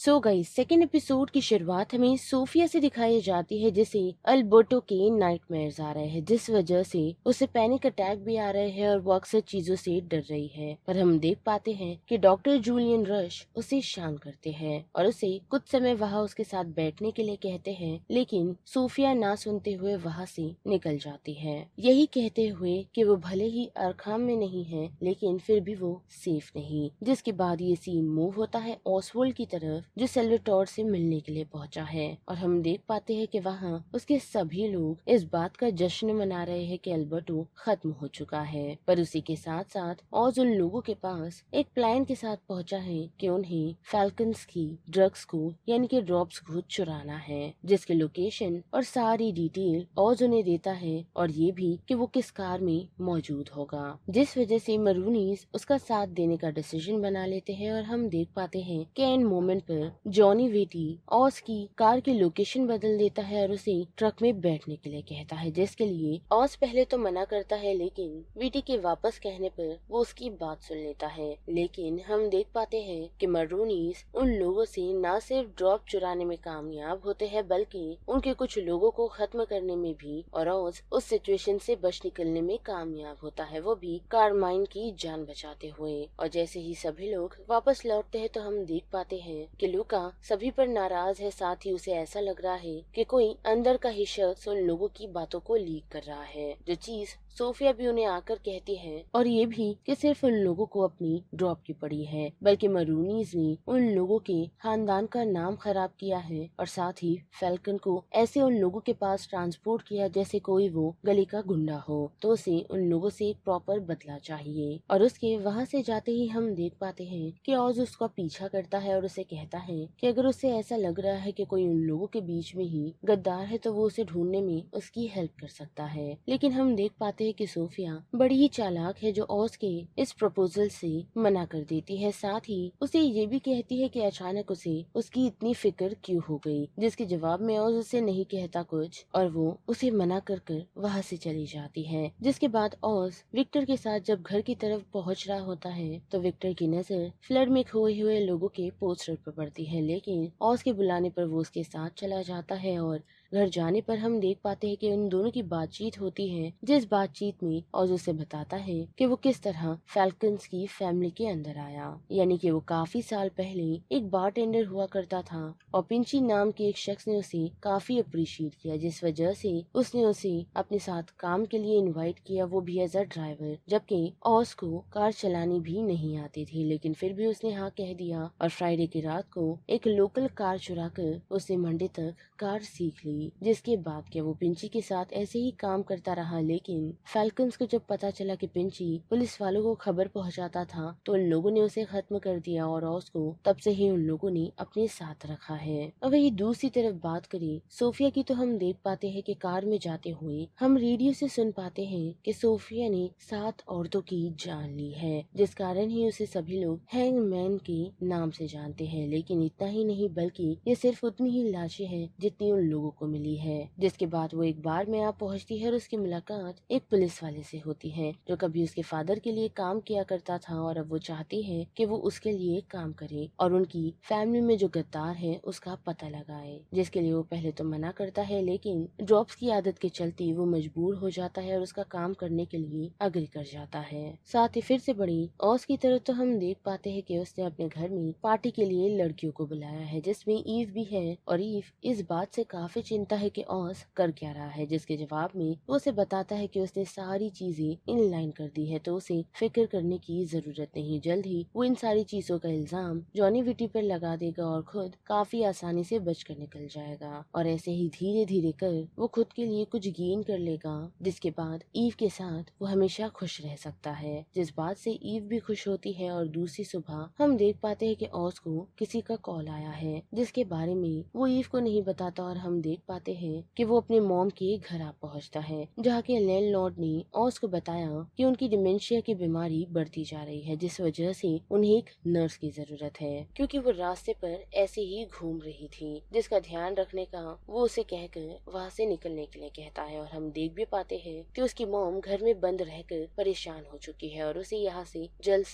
सो गई second episode की शुरुआत हमें सोफिया से दिखाई जाती है जिसे अल्बर्टो के नाइटमेयर्स आ रहे हैं, जिस वजह से उसे पैनिक अटैक भी आ रहे हैं और वो अक्सर चीजों से डर रही है। पर हम देख पाते हैं कि डॉक्टर जूलियन रश उसे शांत करते हैं और उसे कुछ समय वहाँ उसके साथ बैठने के लिए कहते हैं, लेकिन सोफिया ना सुनते हुए वहाँ से निकल जाती है, यही कहते हुए कि वो भले ही अरखाम में नहीं है लेकिन फिर भी वो सेफ नहीं। जिसके बाद ये सीन मूव होता है ऑसवोल्ड की तरफ, जो सेल्वाटोर से मिलने के लिए पहुंचा है और हम देख पाते हैं कि वहाँ उसके सभी लोग इस बात का जश्न मना रहे हैं कि अल्बर्टो खत्म हो चुका है। पर उसी के साथ साथ ऑज उन लोगों के पास एक प्लान के साथ पहुंचा है कि उन्हें फैल्कन्स की ड्रग्स को यानी कि ड्रॉप्स को चुराना है, जिसके लोकेशन और सारी डिटेल ऑज उन्हें देता है और ये भी कि वो किस कार में मौजूद होगा, जिस वजह से मरूनीज उसका साथ देने का डिसीजन बना लेते हैं। और हम देख पाते हैं कि एंड मोमेंट पर जॉनी वेटी ऑस की कार की लोकेशन बदल देता है और उसे ट्रक में बैठने के लिए कहता है, जिसके लिए ऑस पहले तो मना करता है, लेकिन वेटी के वापस कहने पर वो उसकी बात सुन लेता है। लेकिन हम देख पाते हैं कि मरूनीज उन लोगों से न सिर्फ ड्रॉप चुराने में कामयाब होते हैं बल्कि उनके कुछ लोगों को खत्म करने में भी, और ऑस उस सिचुएशन से बच निकलने में कामयाब होता है, वो भी कारमाइन की जान बचाते हुए। और जैसे ही सभी लोग वापस लौटते हैं तो हम देख पाते हैं कि लूका सभी पर नाराज है, साथ ही उसे ऐसा लग रहा है कि कोई अंदर का ही शख्स उन लोगों की बातों को लीक कर रहा है, जो चीज सोफिया भी उन्हें आकर कहती है। और ये भी कि सिर्फ उन लोगों को अपनी ड्रॉप की पड़ी है, बल्कि मरूनीज ने उन लोगों के खानदान का नाम खराब किया है और साथ ही फैल्कन को ऐसे उन लोगों के पास ट्रांसपोर्ट किया जैसे कोई वो गली का गुंडा हो, तो उसे उन लोगों से एक प्रॉपर बदला चाहिए। और उसके वहाँ से जाते ही हम देख पाते हैं कि ऑज उसका पीछा करता है और उसे कहता है कि अगर उसे ऐसा लग रहा है कि कोई उन लोगों के बीच में ही गद्दार है तो वो उसे ढूंढने में उसकी हेल्प कर सकता है। लेकिन हम देख पाते हैं कि सोफिया बड़ी ही चालाक है, जो ऑज के इस प्रपोजल से मना कर देती है। साथ ही उसे ये भी कहती है कि अचानक उसे उसकी इतनी फिक्र क्यों हो गई, जिसके जवाब में ऑज उसे नहीं कहता कुछ और वो उसे मना कर कर वहाँ से चली जाती है। जिसके बाद ऑज विक्टर के साथ जब घर की तरफ पहुँच रहा होता है तो विक्टर की नजर फ्लड में खोए हुए लोगों के पोस्टर पर पड़ती है, लेकिन ऑज के बुलाने पर वो उसके साथ चला जाता है। और घर जाने पर हम देख पाते हैं कि उन दोनों की बातचीत होती है, जिस बातचीत में ऑज उसे बताता है कि वो किस तरह फैल्कन्स की फैमिली के अंदर आया, यानी कि वो काफी साल पहले एक बारटेंडर हुआ करता था और पिंची नाम के एक शख्स ने उसे काफी अप्रिशिएट किया, जिस वजह से उसने उसे अपने साथ काम के लिए इनवाइट किया, वो भी एज अ ड्राइवर, जबकि ऑज को कार चलानी भी नहीं आती थी, लेकिन फिर भी उसने हाँ कह दिया और फ्राइडे की रात को एक लोकल कार चुरा कर उसने मंडे तक कार सीख ली। जिसके बाद क्या वो पिंची के साथ ऐसे ही काम करता रहा, लेकिन फैल्कन्स को जब पता चला कि पिंची पुलिस वालों को खबर पहुंचाता था तो उन लोगों ने उसे खत्म कर दिया और ऑज को तब से ही उन लोगों ने अपने साथ रखा है। अब वही दूसरी तरफ बात करें सोफिया की तो हम देख पाते हैं कि कार में जाते हुए हम रेडियो से सुन पाते हैं कि सोफिया ने 7 औरतों की जान ली है, जिस कारण ही उसे सभी लोग हैंगमैन के नाम से जानते हैं। लेकिन इतना ही नहीं बल्कि ये सिर्फ उतनी ही लाशें हैं जितनी उन लोगों को मिली है। जिसके बाद वो एक बार में आ पहुंचती है और उसकी मुलाकात एक पुलिस वाले से होती है, जो कभी उसके फादर के लिए काम किया करता था और अब वो चाहती है कि वो उसके लिए काम करे और उनकी फैमिली में जो गद्दार है उसका पता लगाए, जिसके लिए वो पहले तो मना करता है, लेकिन ड्रॉप्स की आदत के चलते वो मजबूर हो जाता है और उसका काम करने के लिए अग्री कर जाता है। साथ ही फिर से बड़ी ऑस की तरफ तो हम देख पाते हैं कि उसने अपने घर में पार्टी के लिए लड़कियों को बुलाया है, जिसमें ईव भी है और ईव इस बात से काफी चिंता है कि ऑस कर क्या रहा है, जिसके जवाब में वो उसे बताता है कि उसने सारी चीजें इन लाइन कर दी है तो उसे फिक्र करने की जरूरत नहीं, जल्द ही वो इन सारी चीजों का इल्जाम जॉनी विटी पर लगा देगा और खुद काफी आसानी से बच कर निकल जाएगा। और ऐसे ही धीरे धीरे कर वो खुद के लिए कुछ गेन कर लेगा, जिसके बाद ईव के साथ वो हमेशा खुश रह सकता है, जिस बात से ईव भी खुश होती है। और दूसरी सुबह हम देख पाते हैं कि ऑस को किसी का कॉल आया है, जिसके बारे में वो ईव को नहीं बताता और हम देख पाते हैं कि वो अपने मॉम के घर आ पहुंचता है, जहाँ के लैंडलॉर्ड ने ऑज को बताया कि उनकी डिमेंशिया की बीमारी बढ़ती जा रही है, जिस वजह से उन्हें एक नर्स की जरूरत है, क्योंकि वो रास्ते पर ऐसे ही घूम रही थी, जिसका ध्यान रखने का वो उसे कहकर वहाँ से निकलने के लिए कहता है। और हम देख भी पाते हैं कि उसकी मॉम घर में बंद रहकर परेशान हो चुकी है और उसे यहाँ से जल्द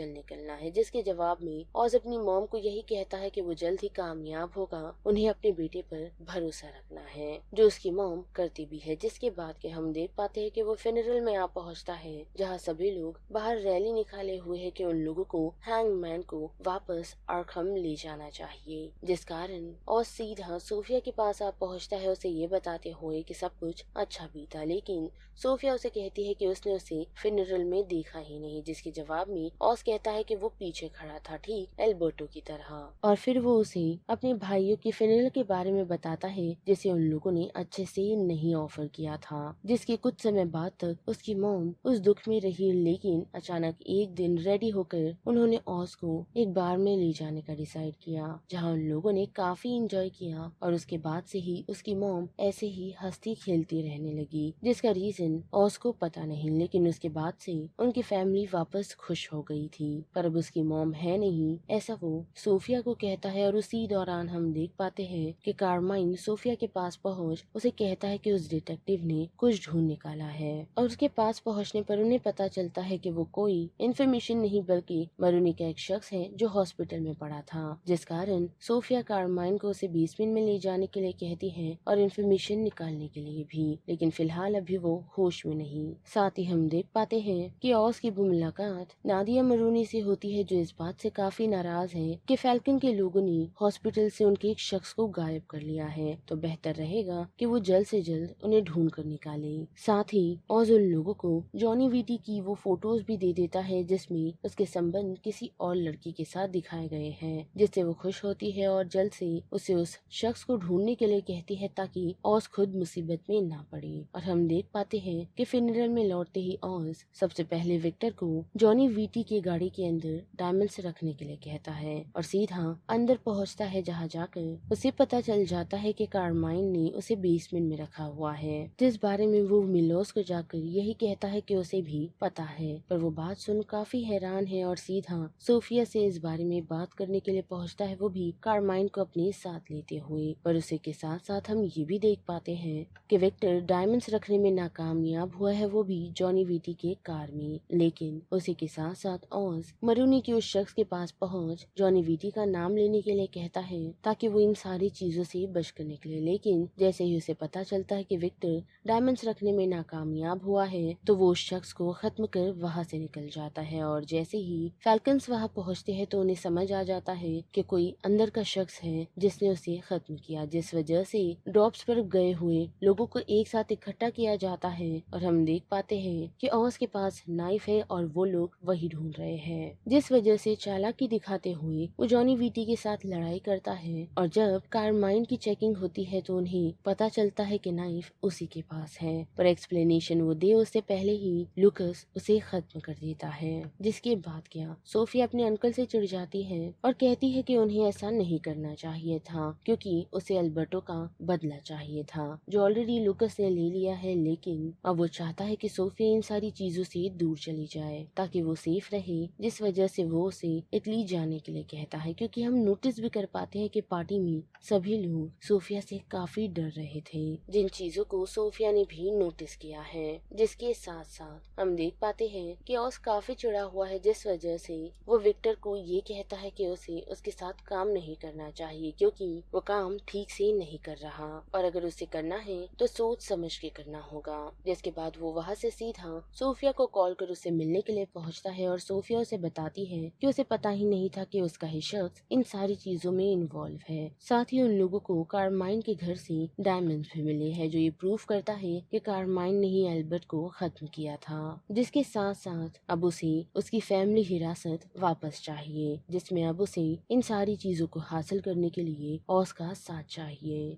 निकलना है, जिसके जवाब में ऑज अपनी मॉम को यही कहता है कि वो जल्द ही कामयाब होगा, उन्हें अपने बेटे पर भरोसा रखना है, जो उसकी मॉम करती भी है। जिसके बाद के हम देख पाते हैं कि वो फ्यूनरल में आ पहुँचता है, जहाँ सभी लोग बाहर रैली निकाले हुए है कि उन लोगों को हैंगमैन को वापस आर्खम ले जाना चाहिए, जिस कारण और सीधा सोफिया के पास आ पहुंचता है, उसे ये बताते हुए कि सब कुछ अच्छा बीता, लेकिन सोफिया उसे कहती है कि उसने उसे फ्यूनरल में देखा ही नहीं, जिसके जवाब में ऑस कहता है कि वो पीछे खड़ा था, ठीक एल्बर्टो की तरह। और फिर वो उसे अपने भाइयों की फ्यूनरल के बारे में बताता है, जिसे उन लोगों ने अच्छे से नहीं ऑफर किया था, जिसके कुछ समय बाद तक उसकी मॉम उस दुख में रही, लेकिन अचानक एक दिन रेडी होकर उन्होंने ऑस को एक बार में ले जाने का डिसाइड किया, जहाँ उन लोगों ने काफी इंजॉय किया। और उसके बाद से ही उसकी मॉम ऐसे ही हंसती खेलती रहने लगी, जिसका रीजन ऑस को पता नहीं, लेकिन उसके बाद से उनकी फैमिली वापस खुश हो गई थी। पर अब उसकी मॉम है नहीं, ऐसा वो सोफिया को कहता है। और उसी दौरान हम देख पाते हैं कि कारमाइन सोफिया के पास पहुंच उसे कहता है कि उस डिटेक्टिव ने कुछ ढूंढ निकाला है, और उसके पास पहुंचने पर उन्हें पता चलता है कि वो कोई इन्फॉर्मेशन नहीं बल्कि मरूनी का एक शख्स है जो हॉस्पिटल में पड़ा था, जिस कारण सोफिया कारमाइन को उसे बेसमेंट में ले जाने के लिए कहती है और इन्फॉर्मेशन निकालने के लिए भी, लेकिन फिलहाल अभी वो होश में नहीं। साथ ही हम देख पाते हैं कि ऑस की वो मुलाकात नादिया मरूनी से होती है, जो इस बात से काफी नाराज है कि फैल्कन के लोगों ने हॉस्पिटल से उनके एक शख्स को गायब कर लिया है, तो बेहतर रहेगा कि वो जल्द से जल्द उन्हें ढूंढ कर निकाले। साथ ही ऑस उन लोगों को जॉनी वीटी की वो फोटोज भी दे देता है, जिसमें उसके संबंध किसी और लड़की के साथ दिखाए गए हैं, जिससे वो खुश होती है और जल्द से उसे उस शख्स को ढूंढने के लिए कहती है, ताकि ऑस खुद मुसीबत में ना पड़े। और हम देख पाते हैं कि फ्यूनरल में लौटते ही ऑस सबसे पहले विक्टर को जॉनी वीटी की गाड़ी के अंदर डायमंड्स रखने के लिए कहता है और सीधा अंदर पहुंचता है, जहां जाकर उसे पता चल जाता है कि कारमाइन ने उसे बेसमेंट में रखा हुआ है, जिस बारे में वो मिलोस को जाकर यही कहता है कि उसे भी पता है। पर वो बात सुन काफी हैरान है और सीधा सोफिया से इस बारे में बात करने के लिए पहुंचता है, वो भी कारमाइन को अपने साथ लेते हुए। पर उसी के साथ साथ हम ये भी देख पाते हैं कि विक्टर डायमंड्स रखने में नाकामयाब हुआ है, वो भी जॉनी वीटी के कार में, लेकिन उसी के साथ साथ ऑस मरूनी के उस शख्स के पास पहुंच जॉनी वीटी का नाम लेने के लिए कहता है, ताकि वो इन सारी चीजों से बच कर निकले। लेकिन जैसे ही उसे पता चलता है कि विक्टर डायमंड्स रखने में नाकामयाब हुआ है, तो वो उस शख्स को खत्म कर वहाँ से निकल जाता है। और जैसे ही फैल्कन्स वहाँ पहुँचते हैं तो उन्हें समझ आ जाता है कि कोई अंदर का शख्स है जिसने उसे खत्म किया, जिस वजह से ड्रॉप्स पर गए हुए लोगों को एक साथ इकट्ठा किया जाता है। और हम देख पाते हैं कि ऑस के पास नाइफ है और वो लोग वही ढूंढ रहे हैं, जिस वजह से चालाकी दिखाते हुए वो जॉनी वीटी के साथ लड़ाई करता है। और जब कारमाइन की चेकिंग होती है तो उन्हें पता चलता है कि नाइफ उसी के पास है, पर एक्सप्लेनेशन वो दे उससे पहले ही लुकस उसे खत्म कर देता है। जिसके बाद क्या सोफिया अपने अंकल से चिढ़ जाती है और कहती है कि उन्हें ऐसा नहीं करना चाहिए था, क्योंकि उसे अल्बर्टो का बदला चाहिए था, जो ऑलरेडी लुकस ने ले लिया है। लेकिन अब वो चाहता है कि सोफिया इन सारी चीजों से दूर चली जाए ताकि वो सेफ रहे, जिस वजह से वो उसे इटली जाने के लिए कहता है, क्योंकि हम नोटिस भी कर पाते हैं कि पार्टी में सभी लोग सोफिया से काफी डर रहे थे, जिन चीजों को सोफिया ने भी नोटिस किया है। जिसके साथ साथ हम देख पाते हैं कि ऑस काफी चिढ़ा हुआ है, जिस वजह से वो विक्टर को ये कहता है कि उसे उसके साथ काम नहीं करना चाहिए, क्योंकि वो काम ठीक से नहीं कर रहा और अगर उसे करना है तो सोच समझ के करना होगा। जिसके बाद वो वहाँ से सीधा सोफिया को कॉल कर उसे मिलने के लिए पहुँचता है और सोफिया उसे बताती है कि उसे पता ही नहीं था कि उसका ही शख्स इन सारी चीजों में इन्वॉल्व है। साथ ही उन लोगों को कारमाइन के घर से डायमंड्स भी मिले हैं, जो ये प्रूफ करता है कि कारमाइन ने ही एल्बर्ट को खत्म किया था। जिसके साथ साथ अब उसे उसकी फैमिली हिरासत वापस चाहिए, जिसमें अब उसे इन सारी चीजों को हासिल करने के लिए ऑस का साथ चाहिए।